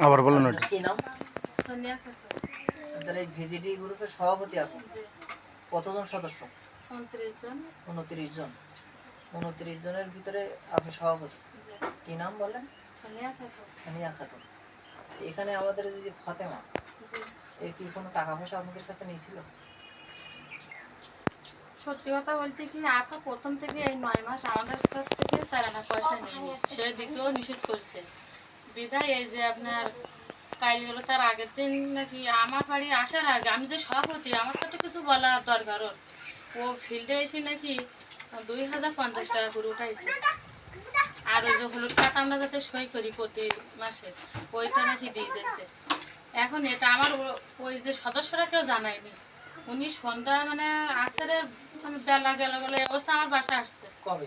আবার বলুন ওটা। কি নাম? সোনিয়া খাতুন। তাহলে ভিজিডি গ্রুপের সভাপতি আপনি। জি। কতজন সদস্য? 29 জন। 29 জন। 29 জনের ভিতরে আপনি সভাপতি। জি। কি নাম বলেন? সোনিয়া খাতুন। সোনিয়া খাতুন। এখানে আমাদের এই যে ফাতেমা, জি। এ কি কোনো টাকা পয়সা আপনাদের কাছে নিয়েছিল? সত্যি কথা বলতে কি আপা প্রথম থেকে এই 9 মাস আমাদের কাছ থেকে 4 আনা পয়সা নেয়নি। সে দ্বিতীয় নিষেধ করছে বিদায় এই যে আপনার কাল গেল তার আগের দিন নাকি আমার বাড়ি আসার আগে আমি যে সভাপতি আমার তো একটা কিছু বলার দরকার ওর। ও ফিল্ডে এসে নাকি 2050 টাকা করে উঠাইছে। আর ওই যে হলুদ কার্ড আমরা যাতে সই করি প্রতি মাসে ওইটা নাকি দিয়ে দিয়েছে। এখন এটা আমার ওই যে সদস্যরা কেউ জানায়নি। উনি সন্ধ্যা মানে আসারের মানে বেলা গেল গেল এই অবস্থা আমার বাসায় আসছে। কবে?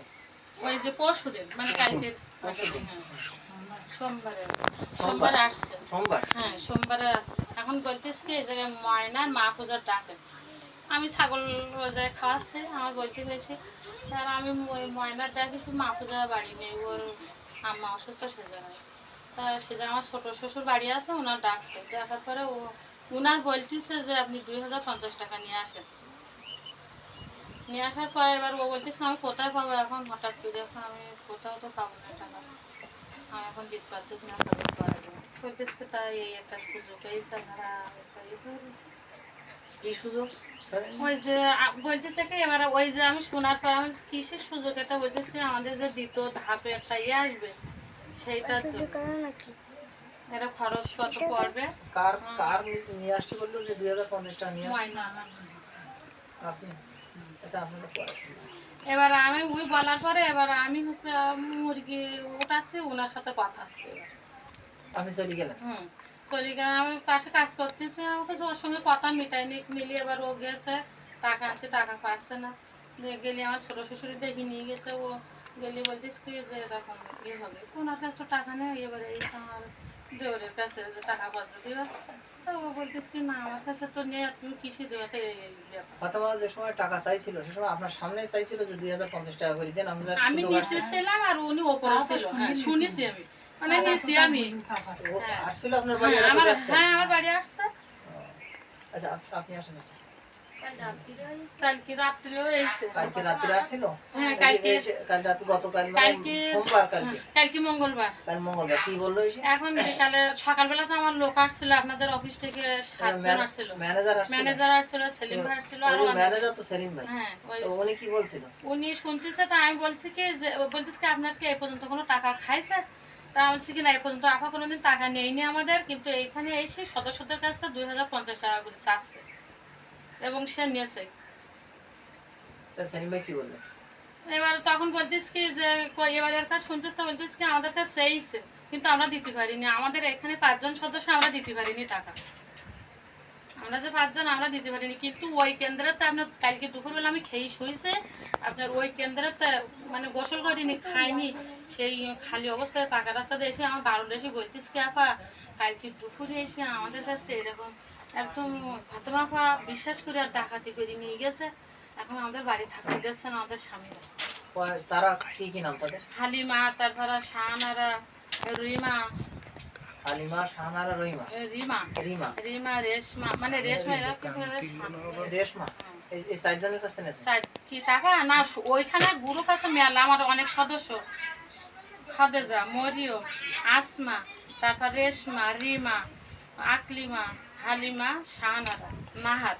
ওই যে পরশুদিন মানে কালকের পরশুদিন। সোমবারে সোমবার আসছে। সোমবার। হ্যাঁ সোমবারে আসছে। এখন বলতেছি কি এই জায়গায় ময়নার মা পূজার ডাকে আমি ছাগল ওই জায়গায় খাওয়াচ্ছি আমার বলতে পেরেছি আর আমি ওই ময়নার ডাকিছি মা পূজা বাড়ি নেই ওর আম্মা অসুস্থ সে জায়গায় তা সে জায়গায় আমার ছোটো শ্বশুর বাড়ি আছে ওনার ডাকছে দেখার পরে ও উনার বলতেছে যে আপনি 2050 টাকা নিয়ে আসেন। নিয়ে আসার পরে এবার ও বলতেছে আমি কোথায় পাবো এখন হঠাৎ করে এখন আমি কোথাও তো পাবো না টাকা আমি এখন দিতে পারতেছি না কদিন পরে বলতেছি তাই এই একটা সুযোগ এই ভাড়া কি সুযোগ? ওই যে বলতেছে কি এবার ওই যে আমি শোনার পর আমি কিসের সুযোগ এটা বলতেছি আমাদের যে দ্বিতীয় ধাপে একটা ইয়ে আসবে সেইটার জন্য এটা খরচ কত পড়বে কার কার নিয়ে আসতে বললো যে 2050 টাকা নিয়ে ময়না আপনি? এটা আপনাদের পড়াশোনা। এবার আমি ওই বলার পরে এবার আমি হচ্ছে মুরগি ওঠাচ্ছি ওনার সাথে কথা আসছে এবার আপনি চলে গেলেন? চলে গেলে আমি পাশে কাজ করতেছি আমাকে ওর সঙ্গে কথা মিটাই নিলি এবার ও গেছে টাকা আনতে টাকা পাচ্ছে না গেলে আমার ছোটো শ্বশুরি দেখে নিয়ে গেছে ও গেলে বলতিস কি যে এরকম ইয়ে হবে ওনার কাছে তো টাকা নেই এবারে এই আমার দেওরের কাছে যে টাকা পয়সা দিবে তো ও বলতিস কি না আমার কাছে তো নেই তুমি কিসে দেবে তো এই ব্যাপার ফাতেমা যে সময় টাকা চাইছিল সে সময় আপনার সামনে চাইছিল যে 2050 টাকা করে দেন আমি নিচে ছিলাম আর উনি ওপরে ছিল হ্যাঁ শুনেছি আমি মানে নিচে আমি আসছিল আপনার বাড়ি? হ্যাঁ আমার বাড়ি আসছে। আচ্ছা আপনি আসেন। কালকে রাত্রিও এসে কালকে রাত্রে আসছিল? হ্যাঁ কালকে কাল রাত গতকাল মানে সোমবার কালকে মঙ্গলবার কাল মঙ্গলবার কি বললো এসে? এখন বিকালে সকালবেলা তো আমার লোক আসছিল আপনাদের অফিস থেকে 7 জন আসছিল ম্যানেজার আসছিল সেলিম ভাই আসছিল আর ম্যানেজার তো সেলিম ভাই। হ্যাঁ তো উনি কি বলছিল? উনি শুনতেছে তা আমি বলছি কি যে বলতেছে কি আপনার কি এই পর্যন্ত কোনো টাকা খাইছে তা আমি বলছি কি না এই পর্যন্ত আপা কোনোদিন টাকা নেয়নি আমাদের কিন্তু এইখানে এসে সদস্যদের কাছ থেকে 2050 টাকা করে চাচ্ছে এবং সে নিয়েছে। এবার তখন বলতিস কি যে এবার এর কাজ শুনতিস তো বলতিস কি আমাদের কাছে সেইছে কিন্তু আমরা দিতে পারিনি আমাদের এখানে 5 জন সদস্য আমরা দিতে পারিনি টাকা আমরা যে 5 জন আমরা দিতে পারিনি কিন্তু ওই কেন্দ্রেতে আপনার কালকে দুপুরবেলা আমি খেয়ে শুয়েছে আপনার ওই কেন্দ্রেতে মানে গোসল করিনি খাইনি সেই খালি অবস্থায় পাকা রাস্তাতে এসে আমার বারণটা এসে বলতিস কি আপা কালকে দুপুরে এসে আমাদের কাছ থেকে এরকম একদম ফাতেমা আপা বিশ্বাস করে আর ডাকাতি করে নিয়ে গেছে এখন আমাদের বাড়ি থাকতে দিচ্ছে না আমাদের স্বামীরা। তারা কি কি নাম তাদের? হালিমা তারপরে শাহানারা রিমা হালিমা শাহানারা রহিমা রিমা রিমা রিমা রেশমা মানে রেশমা এরা রেশমা এই 4 জনের কাছে নেছে কি টাকা না ওইখানে গ্রুপ আছে মেলা আমার অনেক সদস্য খাদেজা মরিয়ম আসমা তারপর রেশমা রিমা আকলিমা হালিমা শাহানারা নাহার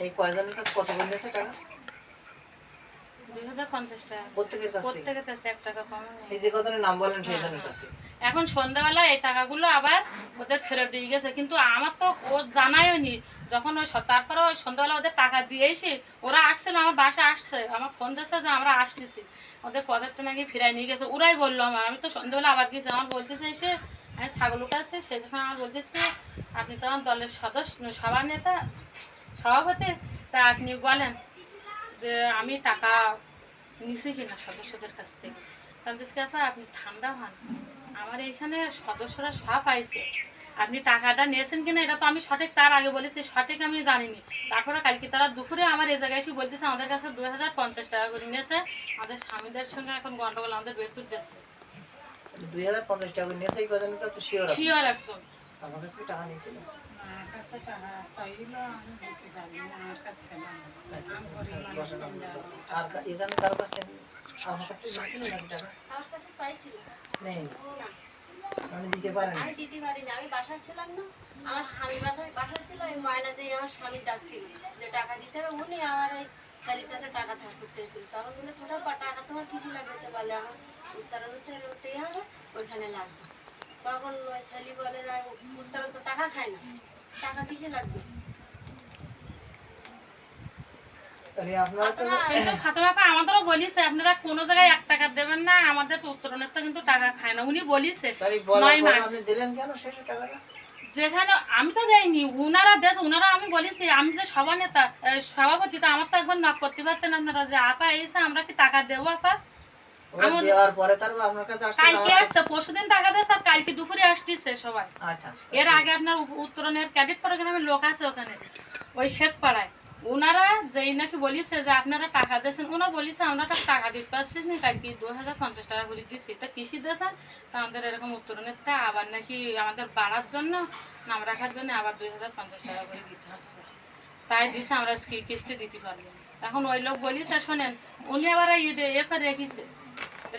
এই কয়জনের কাছে কত করে নিয়েছে টাকা? 2050 টাকা প্রত্যেকের কাছ থেকে 1 টাকা কম এই যে কতজনের নাম বলেন সেই জনের কাছ থেকে এখন সন্ধ্যাবেলা এই টাকাগুলো আবার ওদের ফেরত দিয়ে গেছে কিন্তু আমার তো ও জানাইও নি যখন ওই তারপরে ওই সন্ধ্যাবেলা ওদের টাকা দিয়েছি ওরা আসছিল আমার বাসা আসছে আমার ফোন দিয়েছে যে আমরা আসতেছি ওদের পদের তো নাকি ফিরাই নিয়ে গেছে ওরাই বললো আমার আমি তো সন্ধ্যাবেলা আবার গেছি আমার বলতেছে এসে আমি ছাগল উঠাচ্ছি সেই সময় আমার বলতেছি আপনি তো আমার দলের সদস্য সভা নেতা সভাপতি তা আপনি বলেন যে আমি টাকা নিছি কিনা সদস্যদের কাছ থেকে তাহলে আপনি ঠান্ডা হন আমার এখানে সদস্যরা সব পাইছে আপনি টাকাটা নিয়েছেন কিনা এটা তো আমি সঠিক তার আগে বলেছি সঠিক আমি জানিনি তারপরে কালকে তারা দুপুরে আমার এই জায়গায় এসে বলতেছে আমাদের কাছে 2050 টাকা করে নিয়েছে আমাদের স্বামীদের সঙ্গে এখন গন্ডগোল আমাদের বের করে দিচ্ছে 2050 টাকা করে নিয়েছে এই কথাটা তো শিওর শিওর একদম। আমার কাছে কি টাকা নিয়েছিল আমার কাছে টাকা চাইলো, আমি দিতে পারি না, আমার কাছে ছিল না। আচ্ছা, আমি গরিব মানুষ, বসে না। কিন্তু আর এখানে কারো কাছ থেকে আমার কাছ থেকে নিয়েছিল নাকি টাকা আমার কাছে চাইছিল নেই না, আমি দিতে পারিনি আমি দিতে পারিনি। আমি বাসায় ছিলাম না, আমার স্বামী বাসায় ছিল। ওই ময়না যে আমার স্বামীর ডাকছিল যে টাকা দিতে হবে, উনি আমার ওই স্যালির কাছে টাকা ধার করতেছিল। তখন বলে ছোট টাকা তোমার কিছু লাগবে তো, বলে আমার উত্তরাতে ওটাই হবে, ওইখানে লাগবে। তখন ওই স্যালি বলে না, উত্তরান তো টাকা খায় না, টাকা কিসে লাগবে? তাহলে আপনার কাছে কিন্তু ফাতেমা আপা আমাদেরও বলিছে আপনারা কোনো জায়গায় 1 টাকা দেবেন না, আমাদের উত্তরণের তো কিন্তু টাকা খায় না। উনি বলিছে তাহলে বলার 9 পরে মাস আপনি দিলেন কেন শেষে টাকাটা যেখানে আমি তো দেয়নি, উনারা দেশ উনারা। আমি বলেছি আমি যে সভানেতা সভাপতি, তো আমার তো একবার নক করতে পারতেন আপনারা যে আপা এসে আমরা কি টাকা দেবো আপা। ওরা দেওয়ার পরে তারপর আপনার কাছে আসছে কালকে আসছে, পরশুদিন টাকা দিয়েছে, আর কালকে দুপুরে আসতেছে সবাই। আচ্ছা এর আগে আপনার উত্তরণের ক্যাডেট প্রোগ্রামের লোক আছে ওখানে ওই শেখ পাড়ায়, ওনারা যেই নাকি বলিছে যে আপনারা টাকা দিয়েছেন, ওনা বলিছে আমরা টাকা দিতে পারছি না, কালকে 2050 টাকা করে দিচ্ছি। তা কৃষি দিয়েছেন তা আমাদের এরকম উত্তরণের তা আবার নাকি আমাদের বাড়ার জন্য নাম রাখার জন্য আবার 2050 টাকা করে দিতে হচ্ছে, তাই দিছে আমরা কিস্তি দিতে পারবো না। এখন ওই লোক বলিছে শোনেন, উনি আবার ইয়ে করে রেখেছে,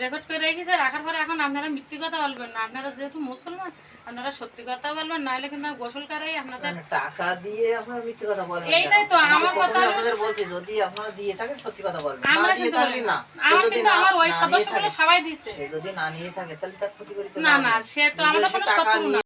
রেকর্ড করে রেখেছে, রাখার পরে এখন আপনারা মিথ্যে কথা বলবেন না, আপনারা যেহেতু মুসলমান আপনারা সত্যি কথা বলবেন, নাহলে কিন্তু গোসল করাই আপনাদের। মানে টাকা দিয়ে আপনারা মিথ্যে কথা বলবেন এইটাই তো আমার কথা হলো- আপনাদের বলছি যদি আপনারা দিয়ে থাকেন সত্যি কথা বলবেন না আমরা দিয়ে কিন্তু থাকলে না আমার যদি কিন্তু না আমার ওই না নিয়ে সদস্যগুলো থাকে সবাই দিছে। সে যদি না নিয়ে থাকে তাহলে তার ক্ষতি করি তো না লাভ না, নেই। সে তো যদি আমরা সে কোনো টাকা শত্রু না। নিয়ে